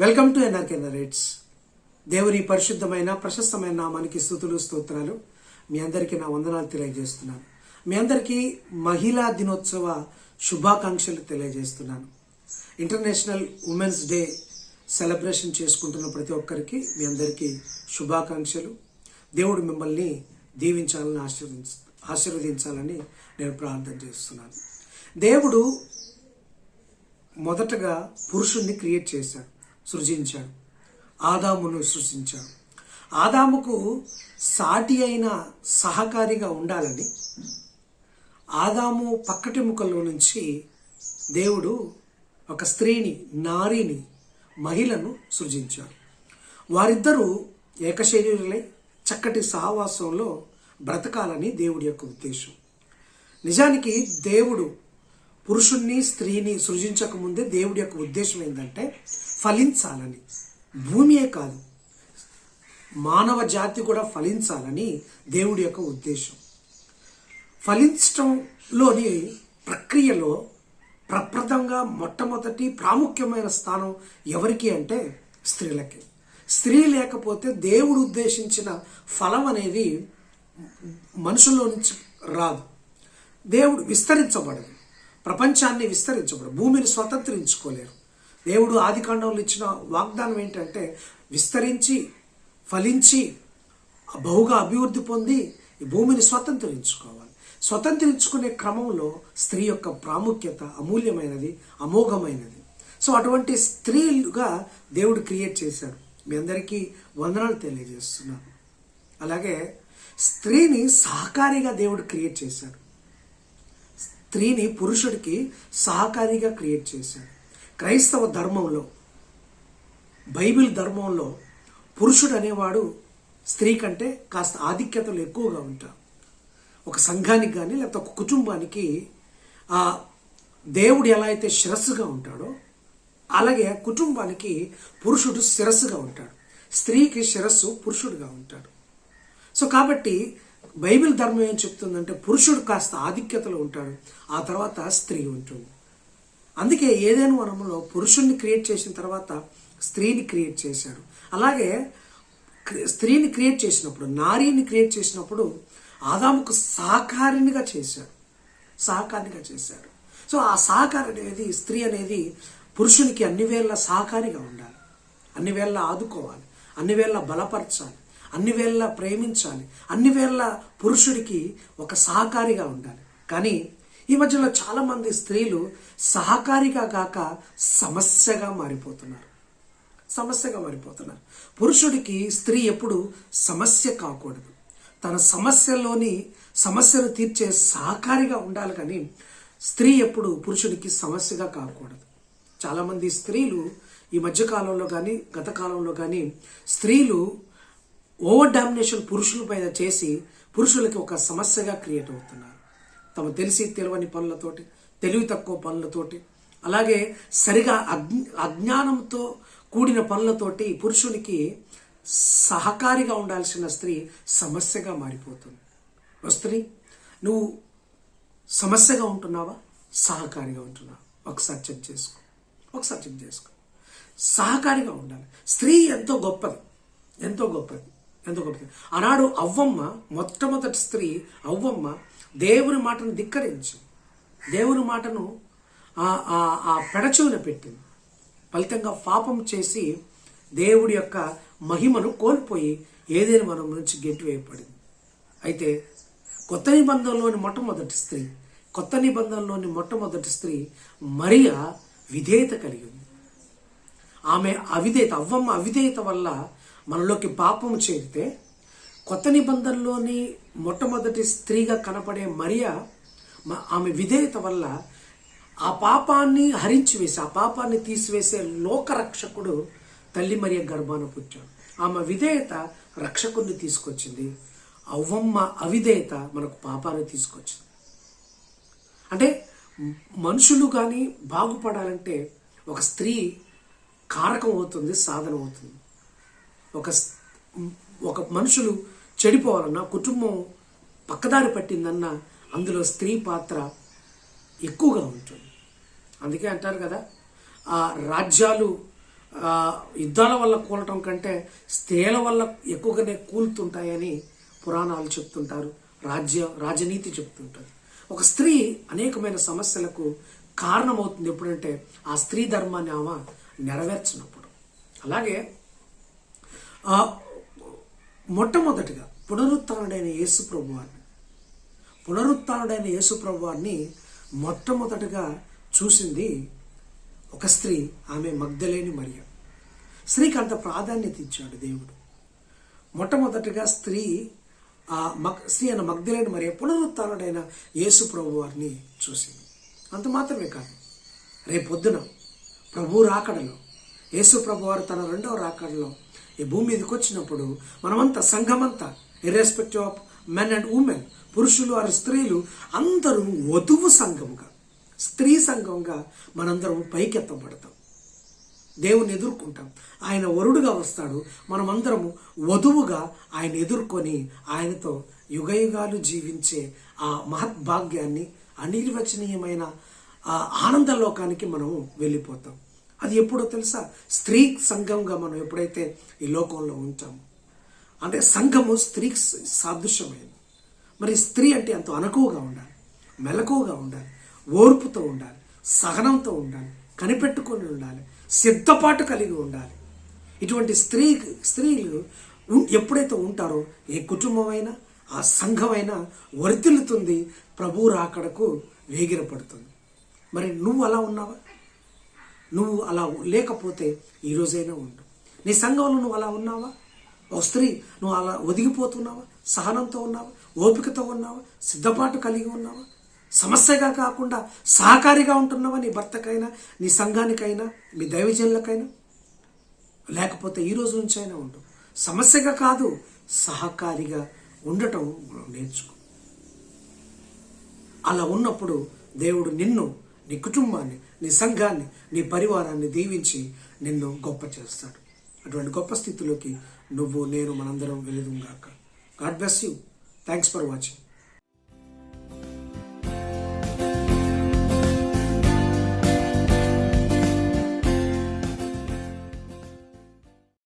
Welcome to NRK narrates. దేవుని పరిశుద్ధమైన ప్రశస్తమైన నామానికి స్తుతులు స్తోత్రాలు. మీ అందరికీ నా వందనాలు తెలియజేస్తున్నాను. మీ అందరికీ మహిళా దినోత్సవ శుభాకాంక్షలు తెలియజేస్తున్నాను. ఇంటర్నేషనల్ ఉమెన్స్ డే సెలబ్రేషన్ చేసుకుంటున్న ప్రతి ఒక్కరికి మీ అందరికీ శుభాకాంక్షలు. దేవుడు మిమ్మల్ని దీవించాలని ఆశీర్వదించాలని నేను ప్రార్థన చేస్తున్నాను. దేవుడు మొదటగా పురుషుణ్ణి క్రియేట్ చేశాడు, సృజించాడు. ఆదామును సృష్టించాడు. ఆదాముకు సాటి అయిన సహకారిగా ఉండాలని ఆదాము పక్కటి ముఖంలో నుంచి దేవుడు ఒక స్త్రీని, నారీని, మహిళను సృజించాడు. వారిద్దరూ ఏకశరీరులై చక్కటి సహవాసంలో బ్రతకాలని దేవుడి యొక్క ఉద్దేశం. నిజానికి దేవుడు పురుషుణ్ణి, స్త్రీని సృజించక ముందే దేవుడి యొక్క ఉద్దేశం ఏంటంటే ఫలించాలని. భూమియే కాదు, మానవ జాతి కూడా ఫలించాలని దేవుడి యొక్క ఉద్దేశం. ఫలించడంలోని ప్రక్రియలో ప్రప్రథంగా మొట్టమొదటి ప్రాముఖ్యమైన స్థానం ఎవరికి అంటే స్త్రీలకి. స్త్రీ లేకపోతే దేవుడు ఉద్దేశించిన ఫలం అనేది మనుషుల్లో నుంచి రాదు. దేవుడు విస్తరించబడదు, ప్రపంచాన్ని విస్తరించబడదు, భూమిని స్వతంత్రించుకోలేరు. దేవుడు ఆదికాండంలో ఇచ్చిన వాగ్దానం ఏంటంటే విస్తరించి ఫలించి బహుగా అభివృద్ధి పొంది ఈ భూమిని స్వతంత్రించుకోవాలి. స్వతంత్రించుకునే క్రమంలో స్త్రీ యొక్క ప్రాముఖ్యత అమూల్యమైనది, అమోఘమైనది. సో అటువంటి స్త్రీలుగా దేవుడు క్రియేట్ చేశాడు. మీ అందరికీ వందనాలు తెలియజేస్తున్నాను. అలాగే స్త్రీని సహకారిగా దేవుడు క్రియేట్ చేశాడు. స్త్రీని పురుషుడికి సహకారిగా క్రియేట్ చేశాడు. క్రైస్తవ ధర్మంలో, బైబిల్ ధర్మంలో పురుషుడు అనేవాడు స్త్రీ కంటే కాస్త ఆధిక్యతలు ఎక్కువగా ఉంటారు. ఒక సంఘానికి కానీ లేకపోతే ఒక కుటుంబానికి ఆ దేవుడు ఎలా అయితే శిరస్సుగా ఉంటాడో అలాగే కుటుంబానికి పురుషుడు శిరస్సుగా ఉంటాడు. స్త్రీకి శిరస్సు పురుషుడుగా ఉంటాడు. సో కాబట్టి బైబిల్ ధర్మం ఏం చెప్తుందంటే పురుషుడు కాస్త ఆధిక్యతలో ఉంటాడు, ఆ తర్వాత స్త్రీ ఉంటుంది. అందుకే ఏదైనా వనంలో పురుషుణ్ణి క్రియేట్ చేసిన తర్వాత స్త్రీని క్రియేట్ చేశాడు. అలాగే స్త్రీని క్రియేట్ చేసినప్పుడు, నారీని క్రియేట్ చేసినప్పుడు ఆదాముకు సహకారినిగా చేశాడు. సో ఆ సహకారం అనేది, స్త్రీ అనేది పురుషునికి అన్ని వేళ సహకారిగా ఉండాలి, అన్ని వేళ ఆదుకోవాలి, అన్ని వేళ బలపరచాలి, అన్ని వేళ ప్రేమించాలి, అన్ని వేళ పురుషుడికి ఒక సహకారిగా ఉండాలి. కానీ ఈ మధ్యలో చాలామంది స్త్రీలు సహకారిగా కాక సమస్యగా మారిపోతున్నారు. పురుషుడికి స్త్రీ ఎప్పుడు సమస్య కాకూడదు. తన సమస్యను తీర్చే సహకారిగా ఉండాలి. కానీ స్త్రీ ఎప్పుడు పురుషుడికి సమస్యగా కాకూడదు. చాలామంది స్త్రీలు ఈ మధ్యకాలంలో కానీ గత కాలంలో కానీ స్త్రీలు ఓవర్ డామినేషన్ పురుషుల పైన చేసి పురుషులకి ఒక సమస్యగా క్రియేట్ అవుతున్నారు. తమ తెలిసి తెలియని పనులతోటి, తెలివి తక్కువ పనులతోటి, అలాగే సరిగా అజ్ఞానంతో కూడిన పనులతోటి పురుషునికి సహకారిగా ఉండాల్సిన స్త్రీ సమస్యగా మారిపోతుంది. స్త్రీ, నువ్వు సమస్యగా ఉంటున్నావా, సహకారిగా ఉంటున్నావా? ఒకసారి చెక్ చేసుకో. సహకారిగా ఉండాలి. స్త్రీ ఎంతో గొప్పది. ఆనాడు అవ్వమ్మ, మొట్టమొదటి స్త్రీ అవ్వమ్మ దేవుని మాటను ధిక్కరించి దేవుని మాటను ఆ పెడచెవిన పెట్టింది. ఫలితంగా పాపం చేసి దేవుడి యొక్క మహిమను కోల్పోయి ఏదైనా మనం నుంచి గెంటివేయబడింది. అయితే కొత్త నిబంధనలోని మొట్టమొదటి స్త్రీ మరియా విధేయత కలిగి ఉంది. అవ్వమ్మ అవిధేయత వల్ల మనలోకి పాపము చేరితే కొత్త నిబంధనలోని మొట్టమొదటి స్త్రీగా కనపడే మరియా, ఆమె విధేయత వల్ల ఆ పాపాన్ని హరించివేసి, ఆ పాపాన్ని తీసివేసే లోకరక్షకుడు తల్లి మరియ గర్భాన పుట్టాడు. ఆమె విధేయత రక్షకుడిని తీసుకొచ్చింది. అవ్వమ్మ అవిధేయత మనకు పాపాన్ని తీసుకొచ్చింది. అంటే మనుషులు కానీ బాగుపడాలంటే ఒక స్త్రీ కారకం అవుతుంది, సాధన అవుతుంది. ఒక మనుషులు చెడిపోవాలన్నా, కుటుంబం పక్కదారి పట్టిందన్నా అందులో స్త్రీ పాత్ర ఎక్కువగా ఉంటుంది. అందుకే అంటారు కదా, ఆ రాజ్యాలు యుద్ధాల వల్ల కూలటం కంటే స్త్రీల వల్ల ఎక్కువగానే కూలుతుంటాయని పురాణాలు చెప్తుంటారు, రాజనీతి చెప్తుంటారు. ఒక స్త్రీ అనేకమైన సమస్యలకు కారణమవుతుంది ఎప్పుడంటే ఆ స్త్రీ ధర్మాన్ని ఆమె నెరవేర్చినప్పుడు. అలాగే మొట్టమొదటిగా పునరుత్థానుడైన యేసుప్రభు వారిని మొట్టమొదటిగా చూసింది ఒక స్త్రీ, ఆమె మగ్దలేని మరియ. స్త్రీకి అంత ప్రాధాన్యత ఇచ్చాడు దేవుడు. మొట్టమొదటిగా స్త్రీ అయిన మగ్దలేని మరియ పునరుత్థానుడైన యేసుప్రభు వారిని చూసింది. అంత మాత్రమే కాదు, రేపొద్దున ప్రభు రాకడలో యేసుప్రభు వారు తన రెండవ రాకడలో ఈ భూమి మీదకి వచ్చినప్పుడు మనమంతా, సంఘమంతా, irrespective of men and women, పురుషులు వారి స్త్రీలు అందరూ వధువు సంఘముగా, స్త్రీ సంఘంగా మనందరం పైకెత్తబడతాం, దేవుని ఎదుర్కొంటాం. ఆయన వరుడుగా వస్తాడు, మనమందరము వధువుగా ఆయన ఎదుర్కొని ఆయనతో యుగయుగాలు జీవించే ఆ మహద్భాగ్యాన్ని, అనిర్వచనీయమైన ఆ ఆనందలోకానికి మనం వెళ్ళిపోతాం. అది ఎప్పుడో తెలుసా? స్త్రీ సంఘంగా మనం ఎప్పుడైతే ఈ లోకంలో ఉంటామో, అంటే సంఘము స్త్రీకి సాదృశ్యమైంది. మరి స్త్రీ అంటే ఎంతో అణకువగా ఉండాలి, మెలకువగా ఉండాలి, ఓర్పుతో ఉండాలి, సహనంతో ఉండాలి, కనిపెట్టుకొని ఉండాలి, సిద్ధపాటు కలిగి ఉండాలి. ఇటువంటి స్త్రీలు ఎప్పుడైతే ఉంటారో ఏ కుటుంబమైనా, ఆ సంఘమైనా వర్ధిల్లుతుంది, ప్రభు రాకడకు వేగిరపడుతుంది. మరి నువ్వు అలా ఉన్నావా? నువ్వు అలా లేకపోతే ఈరోజైనా ఉండు. నీ సంఘంలో నువ్వు అలా ఉన్నావా? ఓ స్త్రీ, నువ్వు అలా ఒదిగిపోతున్నావా? సహనంతో ఉన్నావా? ఓపికతో ఉన్నావా? సిద్ధపాటు కలిగి ఉన్నావా? సమస్యగా కాకుండా సహకారిగా ఉంటున్నావా నీ భర్తకైనా, నీ సంఘానికైనా, మీ దైవజనులకైనా? లేకపోతే ఈ రోజు నుంచైనా ఉండు. సమస్యగా కాదు, సహకారిగా ఉండటం నేర్చుకో. అలా ఉన్నప్పుడు దేవుడు నిన్ను, నీ కుటుంబాన్ని, నీ సంఘాన్ని, నీ పరివారాన్ని దీవించి నిన్ను గొప్ప చేస్తాడు. అటువంటి గొప్ప స్థితిలోకి నువ్వు, నేను, మనందరం వెళుదుగాక. God bless you. Thanks for watching.